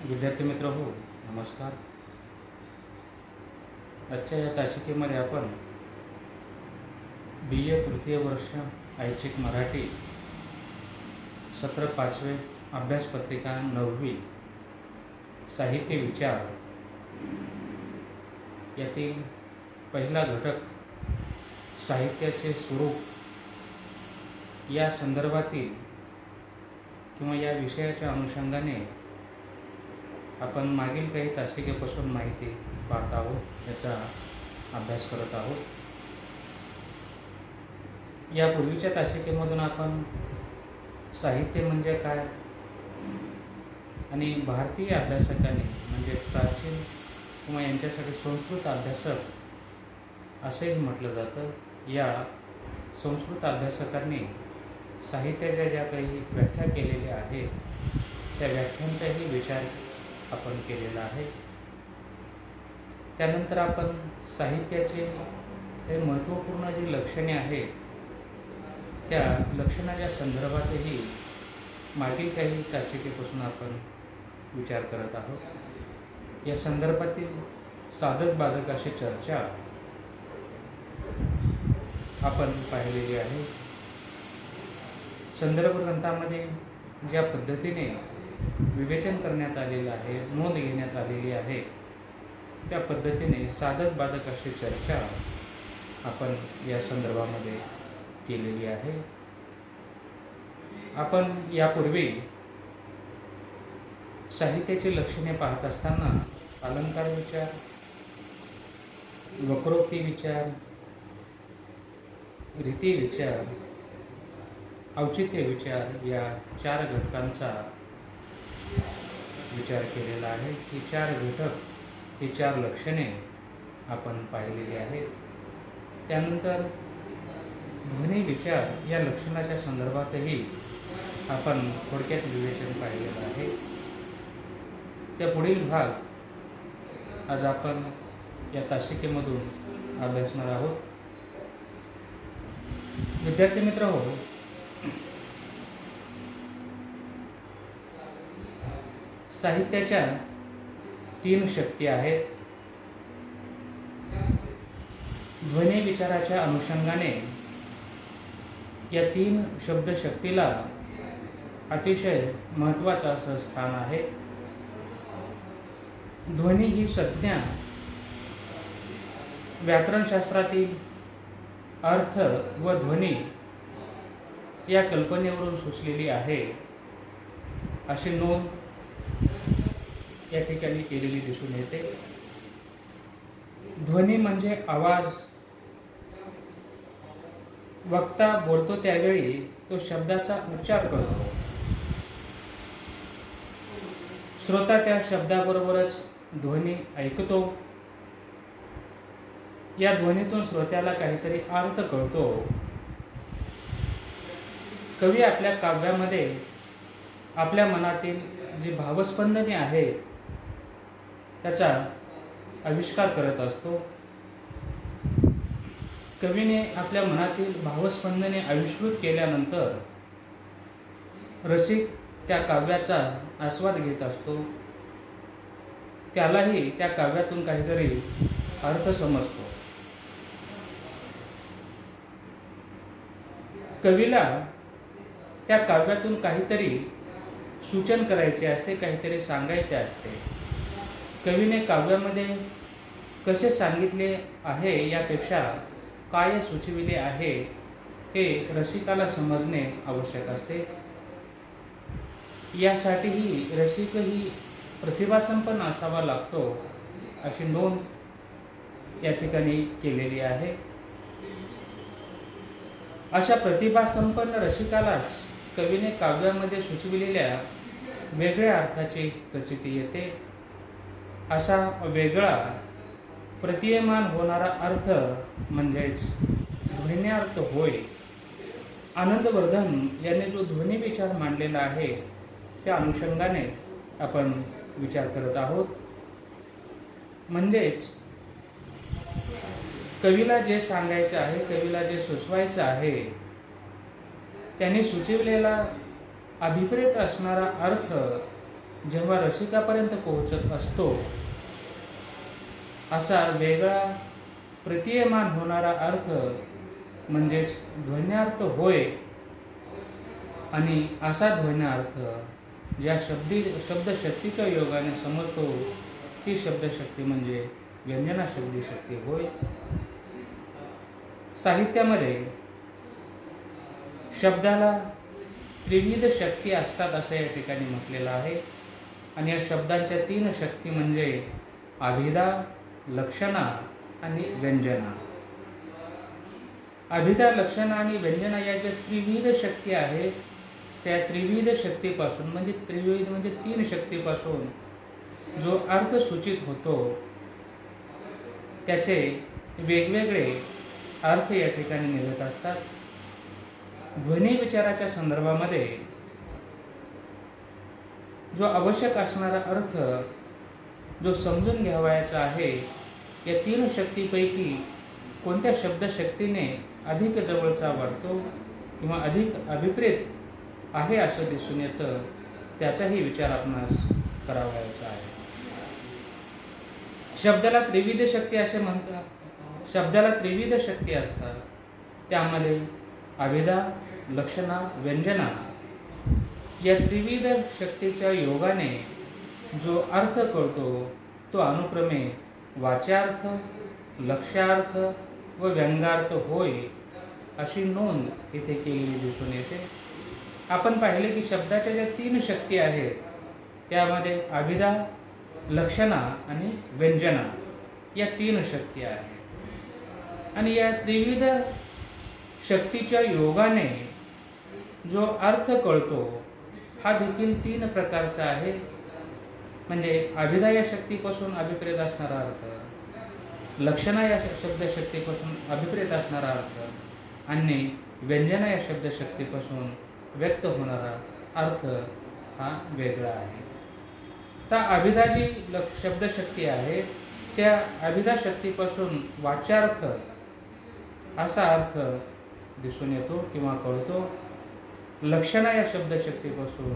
विद्यार्थी मित्र हो, नमस्कार. आजच्या या तासिकेमध्ये आपण BA तृतीय वर्ष ऐच्छिक मराठी सत्र 5वे अभ्यासपत्रिका 9वी साहित्य विचार यातील पहिला घटक साहित्याचे स्वरूप या संदर्भातील किंवा या विषयाच्या अनुषंगाने आपण मागील काही तासिकेपासून माहिती पाहत आहोत, याचा अभ्यास करत आहोत. यापूर्वीच्या तासिकेमधून आपण साहित्य म्हणजे काय आणि भारतीय अभ्यासकांनी म्हणजे प्राचीन किंवा यांच्यासाठी संस्कृत अभ्यासक असेही म्हटलं जातं. या संस्कृत अभ्यासकांनी साहित्याच्या ज्या काही व्याख्या केलेल्या आहेत त्या व्याख्यांचाही विचार आपण केलेला आहे. त्यानंतर आपण साहित्याचे हे महत्त्वपूर्ण जी लक्षणे आहेत त्या लक्षणाच्या संदर्भातही मागील काही तासिकेपासून आपण विचार करत आहोत. या संदर्भातील साधक बाधक अशी चर्चा आपण पाहिलेली आहे. संदर्भ ग्रंथामध्ये ज्या पद्धतीने विवेचन करण्यात आलेलं आहे, नोंद घेण्यात आलेली आहे, त्या पद्धतीने साधक बाधक अशी चर्चा आपण या संदर्भामध्ये केलेली आहे. आपण यापूर्वी साहित्याची लक्षणे पाहत असताना अलंकार विचार, वक्रोक्ती विचार, रीती विचार, औचित्य विचार या 4 घटकांचा विचार केलेला आहे. ही 4 घटक, ही 4 लक्षणे आपण पाहिलेली आहेत. त्यानंतर ध्वनी विचार या लक्षणाच्या संदर्भातही आपण थोडक्यात विवेचन पाहिलेलं आहे. त्या पुढील भाग आज आपण या तासिकेमधून अभ्यासणार आहोत. विद्यार्थी मित्र हो, साहित्याच्या 3 शक्ती आहेत. ध्वनी विचाराच्या अनुषंगाने या 3 शब्दशक्तीला अतिशय महत्त्वाचं असं स्थान आहे. ध्वनी ही संज्ञा व्याकरणशास्त्रातील अर्थ व ध्वनी या कल्पनेवरून सुचलेली आहे अशी नोंद या ठिकाणी केलेली दिसून येते. ध्वनी म्हणजे आवाज. वक्ता बोलतो त्यावेळी तो शब्दाचा उच्चार करतो. श्रोता त्या शब्दाबरोबरच ध्वनी ऐकतो. या ध्वनीतून श्रोत्याला काहीतरी अर्थ कळतो. कवी आपल्या काव्यामध्ये आपल्या मनातील जी भावस्पंदने आहेत त्याचा आविष्कार करत असतो. कवीने आपल्या मनातील भावस्पंदने आविष्कृत केल्यानंतर रसिक त्या काव्याचा आस्वाद घेत असतो. त्यालाही त्या काव्यातून काहीतरी अर्थ समजतो. कवीला त्या काव्यातून काहीतरी सूचन करायचे असते, काहीतरी सांगायचे असते. कवीने काव्यामध्ये कसे सांगितले आहे यापेक्षा काय सुचविले आहे हे रसिकाला समजणे आवश्यक असते. यासाठीही रसिकही प्रतिभासंपन्न असावा लागतो अशी नोंद या ठिकाणी केलेली आहे. अशा प्रतिभासंपन्न रसिकालाच कवीने काव्यामध्ये सुचविलेल्या वेगळ्या अर्थाची प्रचिती येते. असा वेगळा प्रतीयमान होणारा अर्थ म्हणजेच ध्वन्यार्थ होय. आनंदवर्धन यांनी जो ध्वनी विचार मांडलेला आहे त्या अनुषंगाने आपण विचार करत आहोत. म्हणजेच कवीला जे सांगायचं आहे, कवीला जे सुचवायचं आहे त्यांनी सुचविलेला अभिप्रेत असणारा अर्थ जेव्हा रसिकापर्यंत पोहोचत असतो, असा वेगळा प्रतीयमान होणारा अर्थ म्हणजेच ध्वन्यार्थ होय. आणि असा ध्वन्यार्थ ज्या शब्दशक्तीच्या योगाने समजतो, ती शब्दशक्ती म्हणजे व्यंजना शब्दशक्ती होय. साहित्यामध्ये शब्दाला त्रिविध शक्ती असतात असं या ठिकाणी म्हटलेलं आहे. आणि या शब्दांच्या 3 शक्ती म्हणजे अभिधा, लक्षणा आणि व्यंजना. अभिधा, लक्षणा आणि व्यंजना या ज्या त्रिविध शक्ती आहेत, त्या त्रिविध शक्तीपासून म्हणजे त्रिविध म्हणजे 3 शक्तीपासून जो अर्थ सूचित होतो, त्याचे वेगवेगळे अर्थ या ठिकाणी निघत असतात. ध्वनी विचाराच्या संदर्भामध्ये जो आवश्यक असणारा अर्थ जो समजून घ्यावयाचा आहे, या 3 शक्तीपैकी कोणत्या शब्दशक्तीने अधिक जवळचा वाटतो किंवा अधिक अभिप्रेत आहे असं दिसून येतं, त्याचाही विचार आपणास करावयाचा आहे. शब्दाला त्रिविध शक्ती असे म्हणतात. शब्दाला त्रिविध शक्ती असतात. त्यामध्ये अभिधा, लक्षणा, व्यंजना या त्रिविध शक्तीच्या योगाने जो अर्थ कळतो, तो अनुक्रमे वाच्यार्थ, लक्ष्यार्थ व व्यंगार्थ होय, अशी नोंद इथे केलेली दिसून येते. आपण पाहिले की शब्दाच्या ज्या 3 शक्ती आहेत, त्यामध्ये अभिधा, लक्षणा आणि व्यंजना या 3 शक्ती आहेत. आणि या त्रिविध शक्तीच्या योगाने जो अर्थ कळतो, हा देखील 3 प्रकारचा आहे. म्हणजे अभिधा या शक्तीपासून अभिप्रेत असणारा अर्थ, लक्षणा या शब्दशक्तीपासून अभिप्रेत असणारा अर्थ आणि व्यंजना या शब्दशक्तीपासून व्यक्त होणारा अर्थ हा वेगळा आहे. तर अभिधा जी शब्दशक्ती आहे, त्या अभिधा शक्तीपासून वाच्यार्थ असा अर्थ दिसून येतो किंवा कळतो. लक्षणा या शब्दशक्तीपासून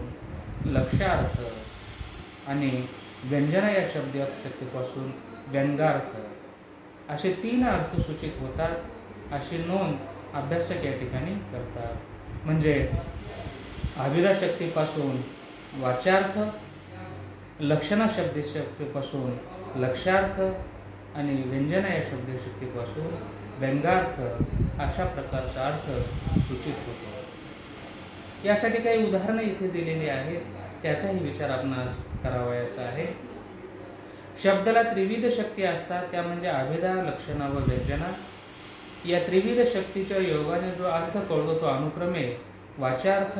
लक्ष्यार्थ आणि व्यंजना या शब्दशक्तीपासून व्यंगार्थ असे 3 अर्थ सूचित होतात, अशी नोंद अभ्यासक या ठिकाणी करतात. म्हणजे अभिधा शक्तीपासून वाच्यार्थ, लक्षणा शब्दशक्तीपासून लक्ष्यार्थ आणि व्यंजना या शब्दशक्तीपासून व्यंगार्थ अशा प्रकारचा अर्थ सूचित होतो. यासाठी काही उदाहरणं इथे दिलेली आहेत, त्याचाही विचार आपणास करावयाचा आहे. शब्दाला त्रिविध शक्ती असतात, त्या म्हणजे अभिधा, लक्षणा व व्यंजना. या त्रिविध शक्तीच्या योगाने जो अर्थ कळतो, तो अनुक्रमे वाच्यार्थ,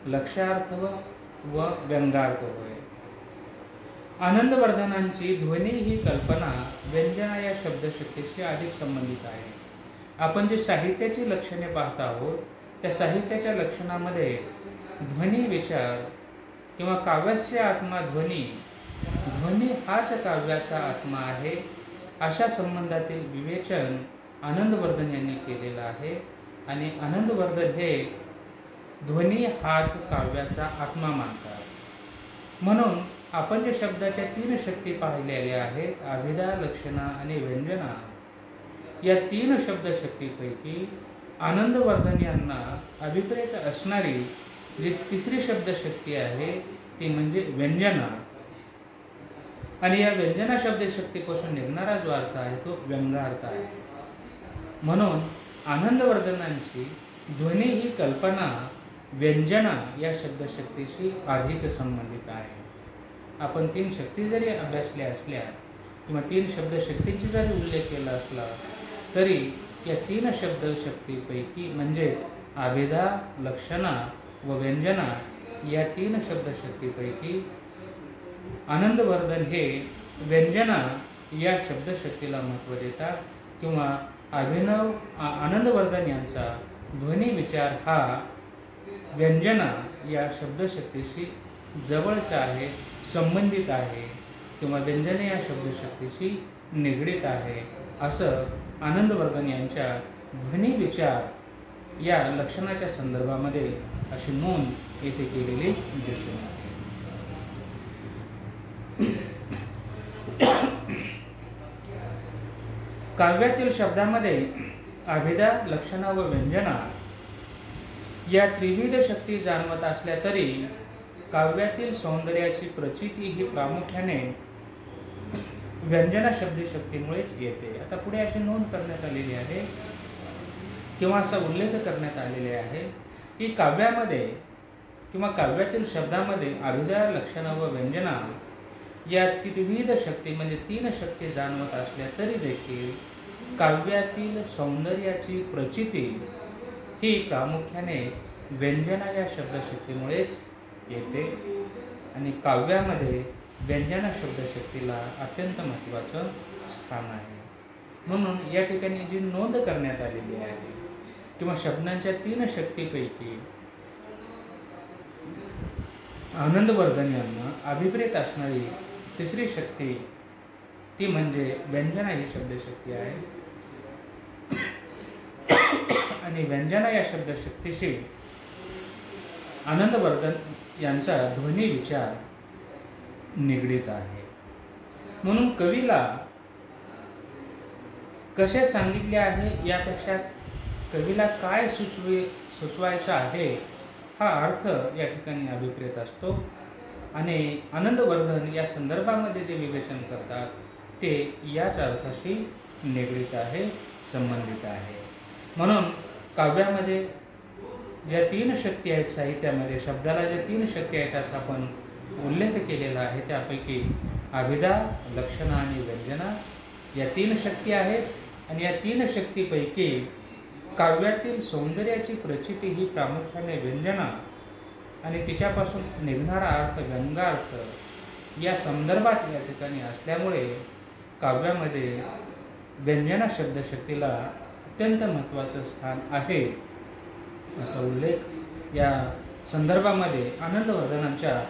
लक्ष्यार्थ व व्यंगार्थ होय. आनंदवर्धनांची ध्वनी ही कल्पना व्यंजना या शब्दशक्तीशी अधिक संबंधित आहे. आपण जे साहित्याची लक्षणे पाहत आहोत, त्या साहित्याच्या लक्षणामध्ये ध्वनी विचार किंवा काव्यास्य आत्मा ध्वनी, ध्वनी हाच काव्याचा आत्मा आहे, अशा संबंधातील विवेचन आनंदवर्धन यांनी केलेलं आहे. आणि आनंदवर्धन हे ध्वनी हाच काव्याचा आत्मा मानतात. म्हणून आपण जे शब्दाच्या 3 शक्ती पाहिलेल्या आहेत, अभिधा, लक्षणा आणि व्यंजना, या 3 शब्दशक्तीपैकी आनंदवर्धन यांना अभिप्रेत असणारी जी 3री शब्दशक्ती आहे, ती म्हणजे व्यंजना. आणि या व्यंजना शब्दशक्तीपासून निघणारा जो अर्थ आहे, तो व्यंगार्थ आहे. म्हणून आनंदवर्धनांची ध्वनी ही कल्पना व्यंजना या शब्दशक्तीशी अधिक संबंधित आहे. आपण 3 शक्ती जरी अभ्यासल्या असल्या किंवा 3 शब्दशक्तींची जरी उल्लेख केला असला, तरी या 3 शब्दशक्तीपैकी म्हणजे अभिधा, लक्षणा व व्यंजना या 3 शब्दशक्तीपैकी आनंदवर्धन हे व्यंजना या शब्दशक्तीला महत्त्व देतात किंवा आनंदवर्धन यांचा ध्वनी विचार हा व्यंजना या शब्दशक्तीशी जवळचा आहे, संबंधित आहे किंवा व्यंजना या शब्दशक्तीशी निगडीत आहे, असं आनंदवर्धन यांच्या ध्वनी विचार या लक्षणाच्या संदर्भामध्ये अशी नोंद येथे केलेली दिसून येते. काव्यातील शब्दामध्ये अभिधा, लक्षणा व व्यंजना या त्रिविध शक्ती जाणवत असल्या तरी काव्यातील सौंदर्याची प्रचिती ही प्रामुख्याने व्यंजना शब्दशक्तीमुळेच येते. आता पुढे अशी नोंद करण्यात आलेली आहे किंवा असा उल्लेख करण्यात आलेले आहे की काव्यामध्ये किंवा काव्यातील शब्दामध्ये अभिधा, लक्षणा व व्यंजना या त्रिविध शक्ती म्हणजे 3 शक्ती जाणवत असल्या तरी देखील काव्यातील सौंदर्याची प्रचिती ही प्रामुख्याने व्यंजना या शब्दशक्तीमुळेच येते आणि काव्यामध्ये व्यंजना शब्दशक्तीला अत्यंत महत्त्वाचं स्थान आहे. म्हणून या ठिकाणी जी नोंद करण्यात आलेली आहे किंवा शब्दांच्या 3 शक्तीपैकी आनंदवर्धन यांना अभिप्रेत असणारी तिसरी शक्ती ती म्हणजे व्यंजना ही शब्दशक्ती आहे. आणि व्यंजना या शब्दशक्तीशी आनंदवर्धन यांचा ध्वनी विचार निगडीत आहे. म्हणून कवीला कसे सांगितले आहे यापेक्षा कवीला काय सुचवायचं आहे हा अर्थ या ठिकाणी अभिप्रेत असतो. आणि आनंदवर्धन या संदर्भामध्ये जे विवेचन करतात ते याच अर्थाशी निगडीत आहे, संबंधित आहे. म्हणून काव्यामध्ये ज्या 3 शक्ती आहेत साहित्यामध्ये, शब्दाला ज्या 3 शक्ती आहेत असा आपण उल्लेख केलेला आहे, त्यापैकी अभिधा, लक्षणा आणि व्यंजना या 3 शक्ती आहेत. आणि या 3 शक्तीपैकी काव्यातील सौंदर्याची प्रचिती ही प्रामुख्याने व्यंजना आणि तिच्यापासून निघणारा अर्थ व्यंगार्थ या संदर्भात या ठिकाणी असल्यामुळे काव्यामध्ये व्यंजना शब्दशक्तीला अत्यंत महत्त्वाचं स्थान आहे असा उल्लेख या संदर्भामध्ये आनंदवर्धनांच्या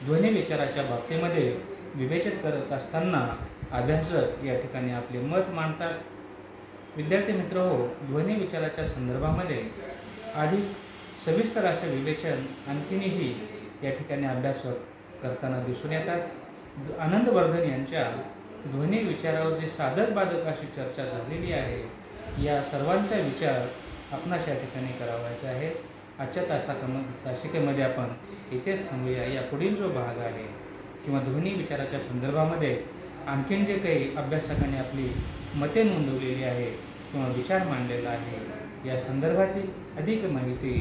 ध्वनी विचाराच्या बाबतीमध्ये विवेचित करत असताना अभ्यासक या ठिकाणी आपले मत मांडतात. विद्यार्थी मित्र हो, ध्वनी विचाराच्या संदर्भामध्ये अधिक सविस्तर असे विवेचन आणखीनही या ठिकाणी अभ्यासक करताना दिसून येतात. आनंदवर्धन यांच्या ध्वनी विचारावर जे साधक बाधक अशी चर्चा झालेली आहे या सर्वांचा विचार आपणास या ठिकाणी करावायचा आहे. आजच्या तासिकेमध्ये आपण इथेच थांबूया. या पुढील जो भाग आहे किंवा ध्वनी विचाराच्या संदर्भामध्ये आणखीन जे काही अभ्यासकांनी आपली मते नोंदवलेली आहे किंवा विचार मांडलेला आहे या संदर्भातील अधिक माहिती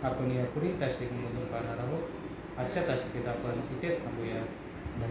आपण या पुढील तासिकेमधून पाहणार आहोत. आजच्या तासिकेत आपण इथेच थांबूया. धन्यवाद.